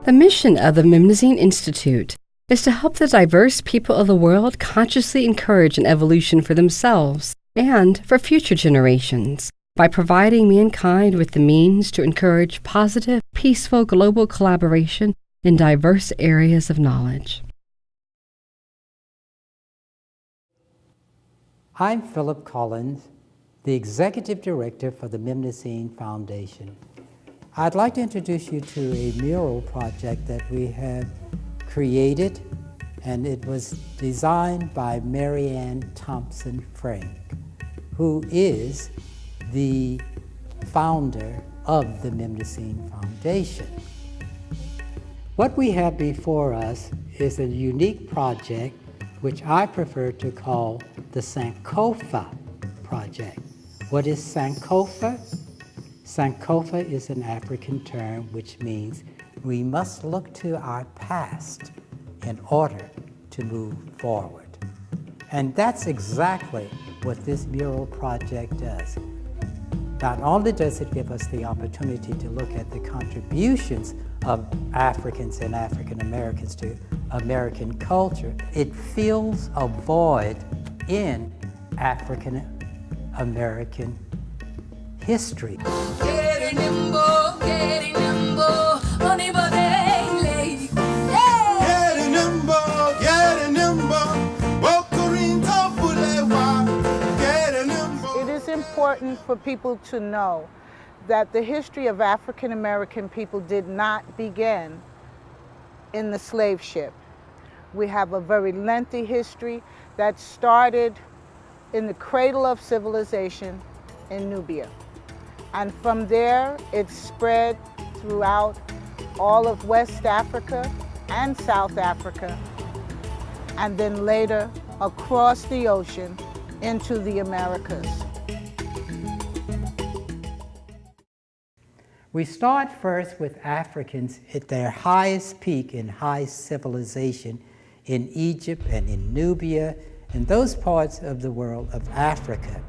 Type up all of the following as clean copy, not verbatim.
The mission of the Mnemosyne Institute is to help the diverse people of the world consciously encourage an evolution for themselves and for future generations by providing mankind with the means to encourage positive, peaceful global collaboration in diverse areas of knowledge. I'm Philip Collins, the Executive Director for the Mnemosyne Foundation. I'd like to introduce you to a mural project that we have created, and it was designed by Marianne Thompson Frank, who is the founder of the Mnemosyne Foundation. What we have before us is a unique project which I prefer to call the Sankofa project. What is Sankofa? Sankofa is an African term which means we must look to our past in order to move forward. And that's exactly what this mural project does. Not only does it give us the opportunity to look at the contributions of Africans and African Americans to American culture, it fills a void in African American history. It is important for people to know that the history of African American people did not begin in the slave ship. We have a very lengthy history that started in the cradle of civilization in Nubia. And from there, it spread throughout all of West Africa and South Africa, and then later across the ocean into the Americas. We start first with Africans at their highest peak in high civilization in Egypt and in Nubia and those parts of the world of Africa.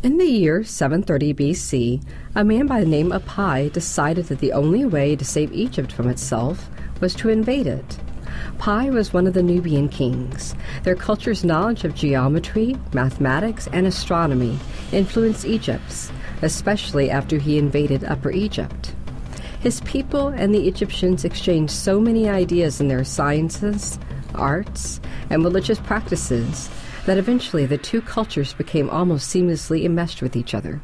In the year 730 BC, a man by the name of Pi decided that the only way to save Egypt from itself was to invade it. Pi was one of the Nubian kings. Their culture's knowledge of geometry, mathematics, and astronomy influenced Egypt's, especially after he invaded Upper Egypt. His people and the Egyptians exchanged so many ideas in their sciences, arts, and religious practices that eventually the two cultures became almost seamlessly enmeshed with each other.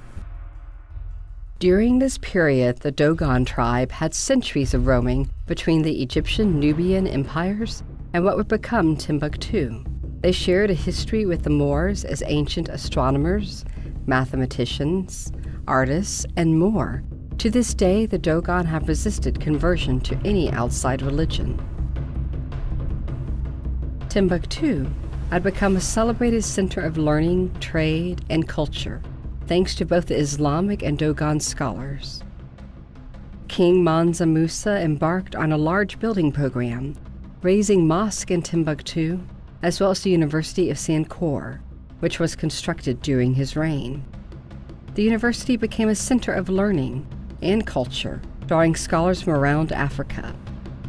During this period, the Dogon tribe had centuries of roaming between the Egyptian-Nubian empires and what would become Timbuktu. They shared a history with the Moors as ancient astronomers, mathematicians, artists, and more. To this day, the Dogon have resisted conversion to any outside religion. Timbuktu had become a celebrated center of learning, trade, and culture, thanks to both the Islamic and Dogon scholars. King Mansa Musa embarked on a large building program, raising mosque in Timbuktu, as well as the University of Sankofa, which was constructed during his reign. The university became a center of learning and culture, drawing scholars from around Africa.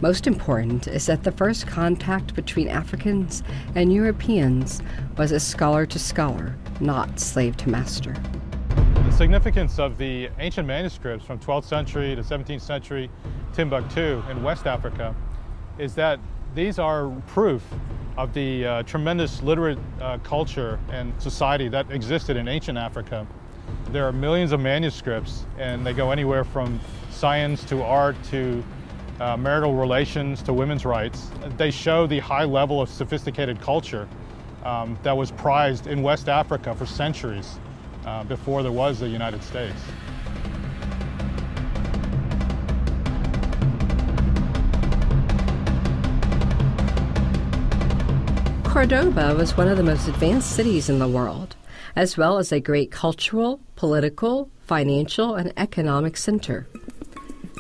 Most important is that the first contact between Africans and Europeans was as scholar to scholar, not slave to master. The significance of the ancient manuscripts from 12th century to 17th century Timbuktu in West Africa is that these are proof of the tremendous literate culture and society that existed in ancient Africa. There are millions of manuscripts, and they go anywhere from science to art to marital relations to women's rights. They show the high level of sophisticated culture that was prized in West Africa for centuries before there was the United States. Cordoba was one of the most advanced cities in the world, as well as a great cultural, political, financial, and economic center.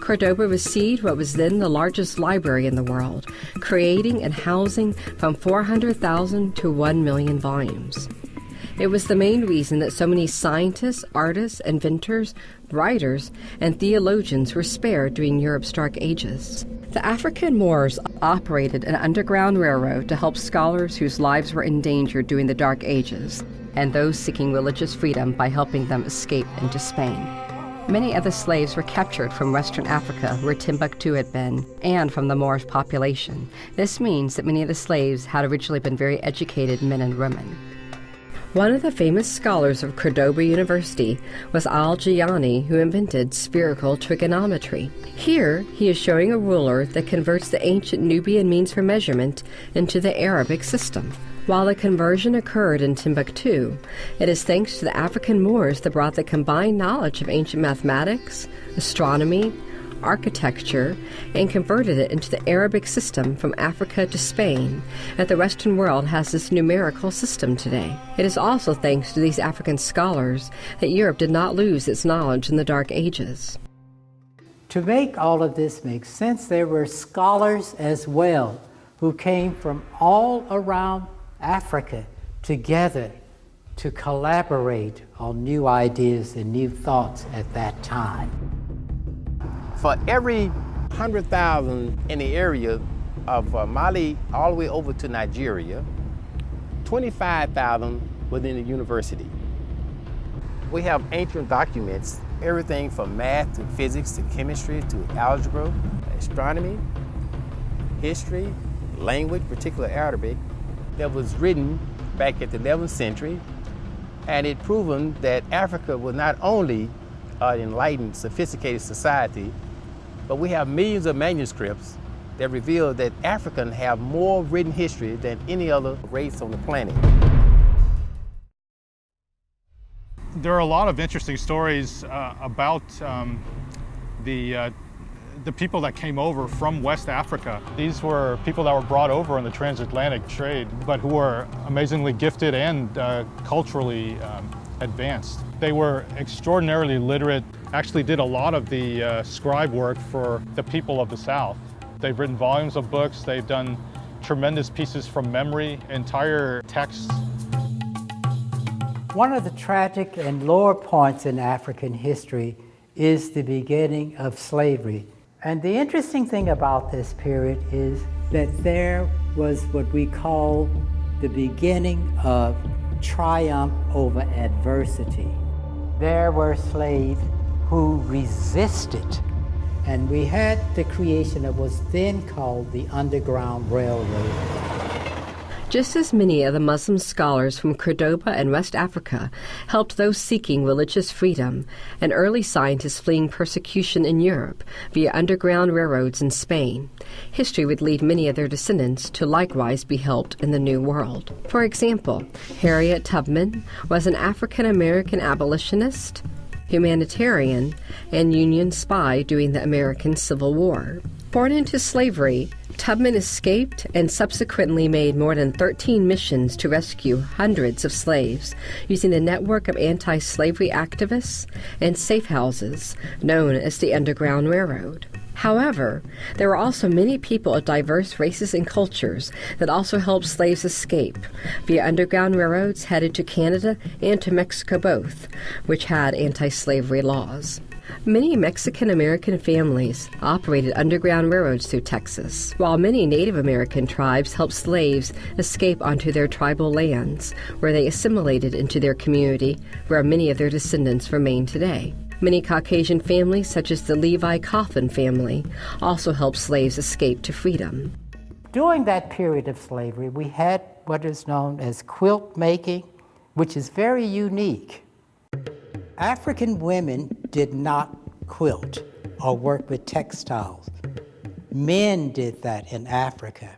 Cordoba received what was then the largest library in the world, creating and housing from 400,000 to 1 million volumes. It was the main reason that so many scientists, artists, inventors, writers, and theologians were spared during Europe's dark ages. The African Moors operated an underground railroad to help scholars whose lives were endangered during the Dark Ages, and those seeking religious freedom by helping them escape into Spain. Many other slaves were captured from Western Africa, where Timbuktu had been, and from the Moorish population. This means that many of the slaves had originally been very educated men and women. One of the famous scholars of Cordoba University was Al-Jayani, who invented spherical trigonometry. Here, he is showing a ruler that converts the ancient Nubian means for measurement into the Arabic system. While the conversion occurred in Timbuktu, it is thanks to the African Moors that brought the combined knowledge of ancient mathematics, astronomy, architecture, and converted it into the Arabic system from Africa to Spain, that the Western world has this numerical system today. It is also thanks to these African scholars that Europe did not lose its knowledge in the Dark Ages. To make all of this make sense, there were scholars as well who came from all around Africa together to collaborate on new ideas and new thoughts at that time. For every 100,000 in the area of Mali all the way over to Nigeria, 25,000 within the university. We have ancient documents, everything from math to physics to chemistry to algebra, astronomy, history, language, particularly Arabic, that was written back at the 11th century, and it proven that Africa was not only an enlightened, sophisticated society, but we have millions of manuscripts that reveal that Africans have more written history than any other race on the planet. There are a lot of interesting stories about the people that came over from West Africa. These were people that were brought over in the transatlantic trade, but who were amazingly gifted and culturally advanced. They were extraordinarily literate, actually did a lot of the scribe work for the people of the South. They've written volumes of books, they've done tremendous pieces from memory, entire texts. One of the tragic and lower points in African history is the beginning of slavery. And the interesting thing about this period is that there was what we call the beginning of triumph over adversity. There were slaves who resisted, and we had the creation of what was then called the Underground Railroad. Just as many of the Muslim scholars from Cordoba and West Africa helped those seeking religious freedom, and early scientists fleeing persecution in Europe via underground railroads in Spain, history would lead many of their descendants to likewise be helped in the New World. For example, Harriet Tubman was an African-American abolitionist, humanitarian, and Union spy during the American Civil War. Born into slavery, Tubman escaped and subsequently made more than 13 missions to rescue hundreds of slaves using a network of anti-slavery activists and safe houses known as the Underground Railroad. However, there were also many people of diverse races and cultures that also helped slaves escape via underground railroads headed to Canada and to Mexico both, which had anti-slavery laws. Many Mexican-American families operated underground railroads through Texas, while many Native American tribes helped slaves escape onto their tribal lands, where they assimilated into their community, where many of their descendants remain today. Many Caucasian families, such as the Levi Coffin family, also helped slaves escape to freedom. During that period of slavery, we had what is known as quilt making, which is very unique. African women did not quilt or work with textiles. Men did that in Africa.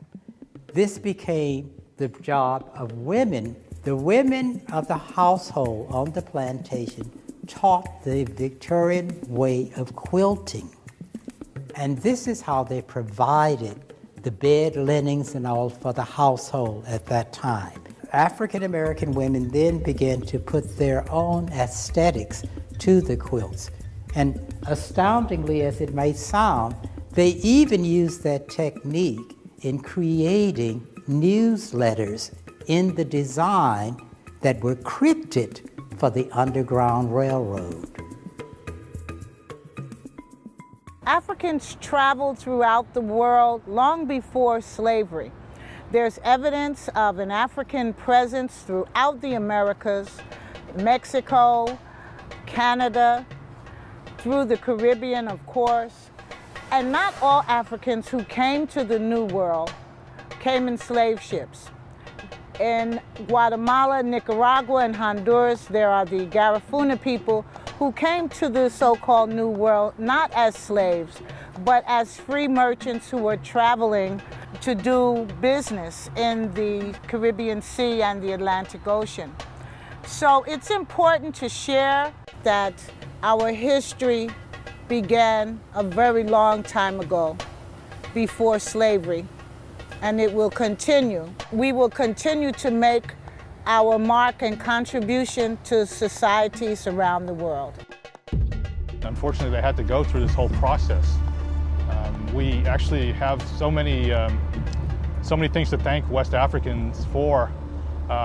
This became the job of women. The women of the household on the plantation taught the Victorian way of quilting. And this is how they provided the bed linens and all for the household at that time. African American women then began to put their own aesthetics to the quilts. And astoundingly as it may sound, they even used that technique in creating newsletters in the design that were crypted for the Underground Railroad. Africans traveled throughout the world long before slavery. There's evidence of an African presence throughout the Americas, Mexico, Canada, through the Caribbean, of course. And not all Africans who came to the New World came in slave ships. In Guatemala, Nicaragua, and Honduras, there are the Garifuna people who came to the so-called New World not as slaves, but as free merchants who were traveling to do business in the Caribbean Sea and the Atlantic Ocean. So it's important to share that our history began a very long time ago, before slavery, and it will continue. We will continue to make our mark and contribution to societies around the world. Unfortunately, they had to go through this whole process. We actually have so many things to thank West Africans for.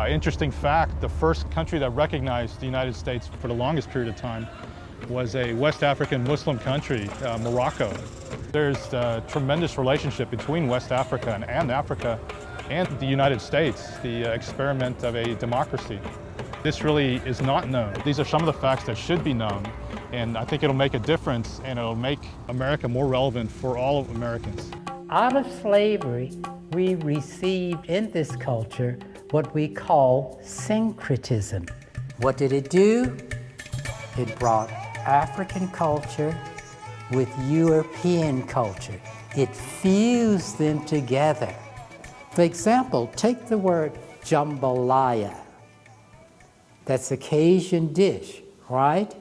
Interesting fact, the first country that recognized the United States for the longest period of time was a West African Muslim country, Morocco. There's a tremendous relationship between West Africa and Africa and the United States, the experiment of a democracy. This really is not known. These are some of the facts that should be known, and I think it'll make a difference and it'll make America more relevant for all of Americans. Out of slavery, we received in this culture what we call syncretism. What did it do? It brought African culture with European culture. It fused them together. For example, take the word jambalaya. That's a Cajun dish, right?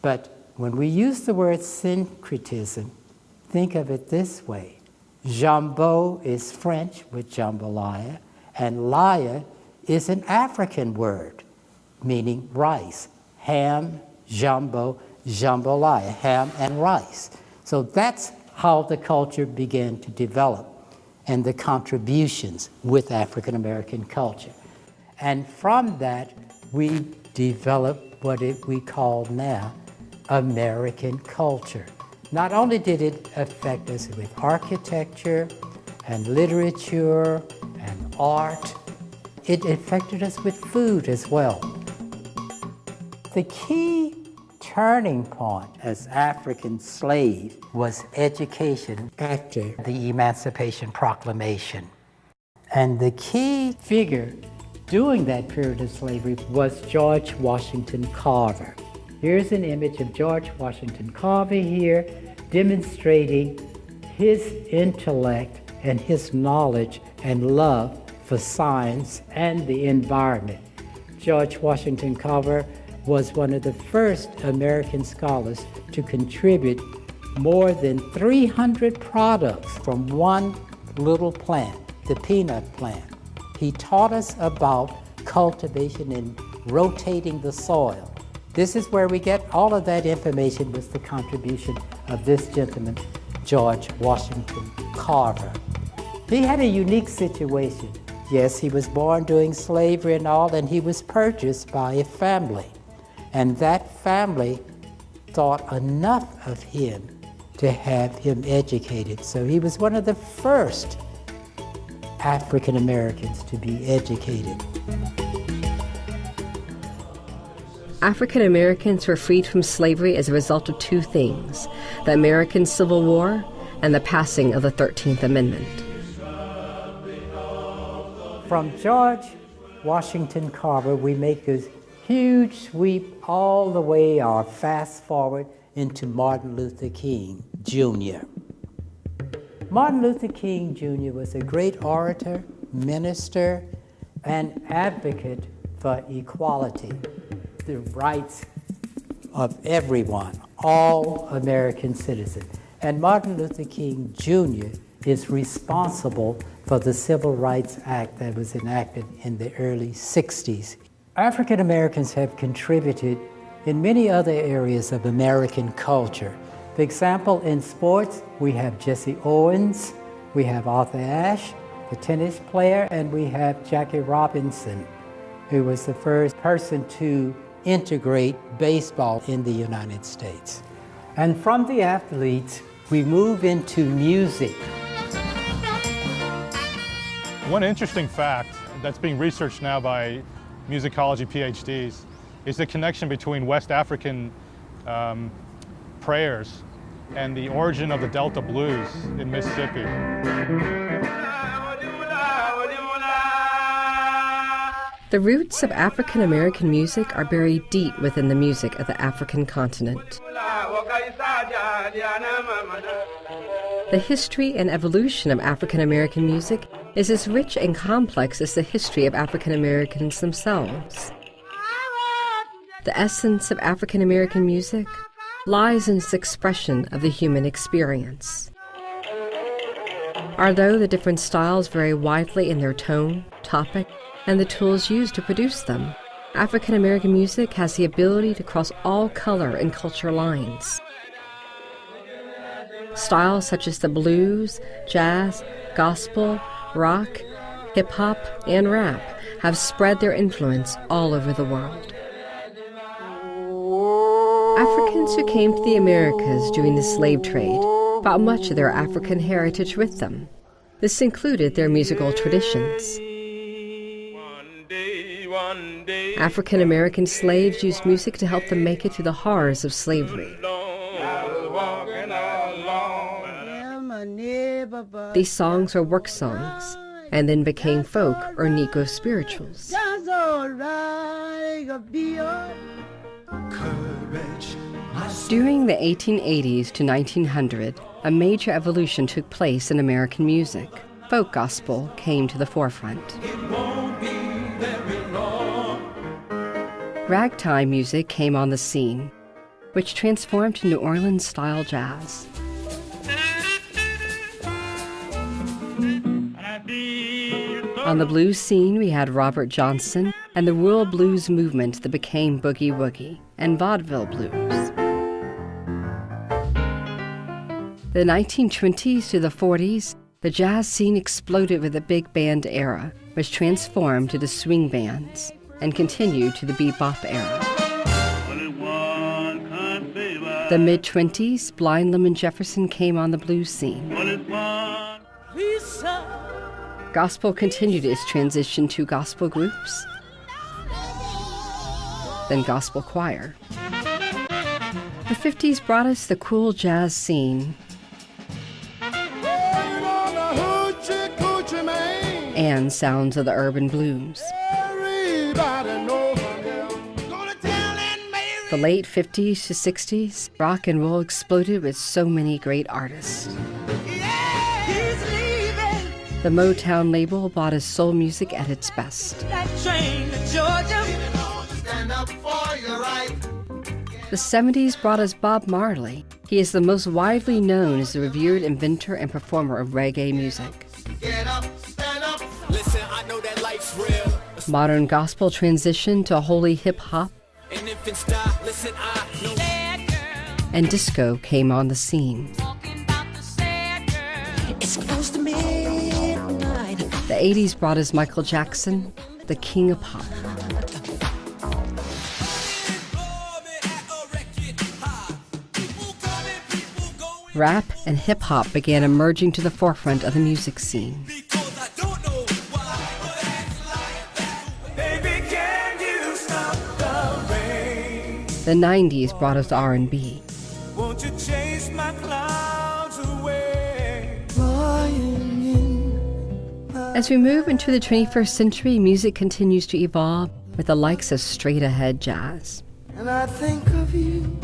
But when we use the word syncretism, think of it this way. Jambo is French with jambalaya, and laya is an African word, meaning rice. Ham, jambo, jambalaya, ham and rice. So that's how the culture began to develop and the contributions with African American culture. And from that, we developed what we call now American culture. Not only did it affect us with architecture and literature and art, it affected us with food as well. The key turning point as African slaves was education after the Emancipation Proclamation. And the key figure during that period of slavery was George Washington Carver. Here's an image of George Washington Carver here, demonstrating his intellect and his knowledge and love for science and the environment. George Washington Carver was one of the first American scholars to contribute more than 300 products from one little plant, the peanut plant. He taught us about cultivation and rotating the soil. This is where we get all of that information, was the contribution of this gentleman, George Washington Carver. He had a unique situation. Yes, he was born during slavery and all, and he was purchased by a family. And that family thought enough of him to have him educated. So he was one of the first African Americans to be educated. African Americans were freed from slavery as a result of two things: the American Civil War and the passing of the 13th Amendment. From George Washington Carver, we make this huge sweep all the way or fast forward into Martin Luther King Jr. Martin Luther King Jr. was a great orator, minister, and advocate for equality, the rights of everyone, all American citizens. And Martin Luther King Jr. is responsible for the Civil Rights Act that was enacted in the early 60s. African Americans have contributed in many other areas of American culture. For example, in sports, we have Jesse Owens, we have Arthur Ashe, the tennis player, and we have Jackie Robinson, who was the first person to integrate baseball in the United States. And from the athletes, we move into music. One interesting fact that's being researched now by musicology PhDs is the connection between West African prayers and the origin of the Delta blues in Mississippi. The roots of African American music are buried deep within the music of the African continent. The history and evolution of African American music is as rich and complex as the history of African Americans themselves. The essence of African American music lies in its expression of the human experience. Although the different styles vary widely in their tone, topic, and the tools used to produce them, African American music has the ability to cross all color and culture lines. Styles such as the blues, jazz, gospel, rock, hip-hop, and rap have spread their influence all over the world. Africans who came to the Americas during the slave trade brought much of their African heritage with them. This included their musical traditions. African American slaves used music to help them make it through the horrors of slavery. These songs were work songs, and then became folk or Negro spirituals. During the 1880s to 1900, a major evolution took place in American music. Folk gospel came to the forefront. Ragtime music came on the scene, which transformed to New Orleans-style jazz. On the blues scene, we had Robert Johnson and the rural blues movement that became boogie woogie and vaudeville blues. The 1920s to the 40s, the jazz scene exploded with the big band era, which transformed to the swing bands and continued to the bebop era. The mid-20s, Blind Lemon Jefferson came on the blues scene. Gospel continued its transition to gospel groups, then gospel choir. The 50s brought us the cool jazz scene and sounds of the urban blues. The late 50s to 60s, rock and roll exploded with so many great artists. The Motown label brought us soul music at its best. The 70s brought us Bob Marley. He is the most widely known as the revered inventor and performer of reggae music. Modern gospel transitioned to holy hip-hop, and disco came on the scene. The 80s brought us Michael Jackson, the king of pop. Rap and hip-hop began emerging to the forefront of the music scene. The 90s brought us R&B. Won't you chase my clouds away? As we move into the 21st century, music continues to evolve with the likes of straight-ahead jazz. And I think of you.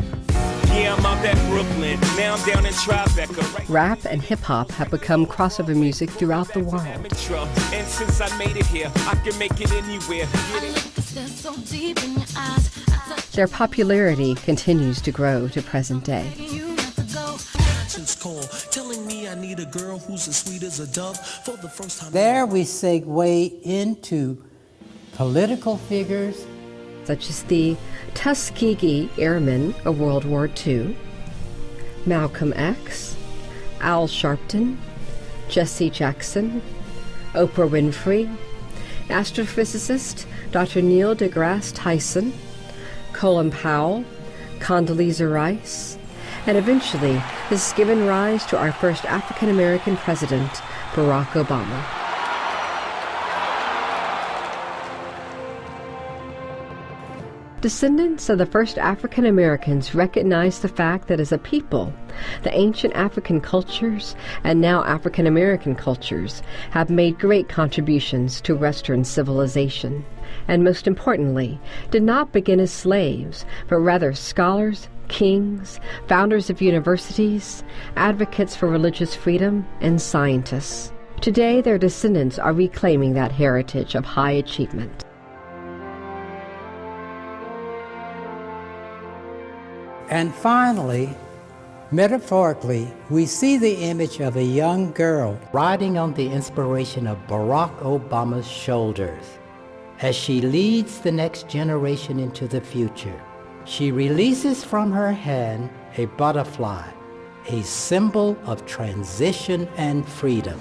Yeah, I'm out at Brooklyn. Now I'm down in Tribeca. Rap and hip-hop have become crossover music throughout the world. And since I made it here, I can make it anywhere. Their popularity continues to grow to present day. There we segue into political figures such as the Tuskegee Airmen of World War II, Malcolm X, Al Sharpton, Jesse Jackson, Oprah Winfrey, astrophysicist Dr. Neil deGrasse Tyson, Colin Powell, Condoleezza Rice, And eventually, this has given rise to our first African American president, Barack Obama. Descendants of the first African Americans recognize the fact that as a people, the ancient African cultures and now African American cultures have made great contributions to Western civilization, and most importantly, did not begin as slaves, but rather scholars, kings, founders of universities, advocates for religious freedom, and scientists. Today, their descendants are reclaiming that heritage of high achievement. And finally, metaphorically, we see the image of a young girl riding on the inspiration of Barack Obama's shoulders as she leads the next generation into the future. She releases from her hand a butterfly, a symbol of transition and freedom.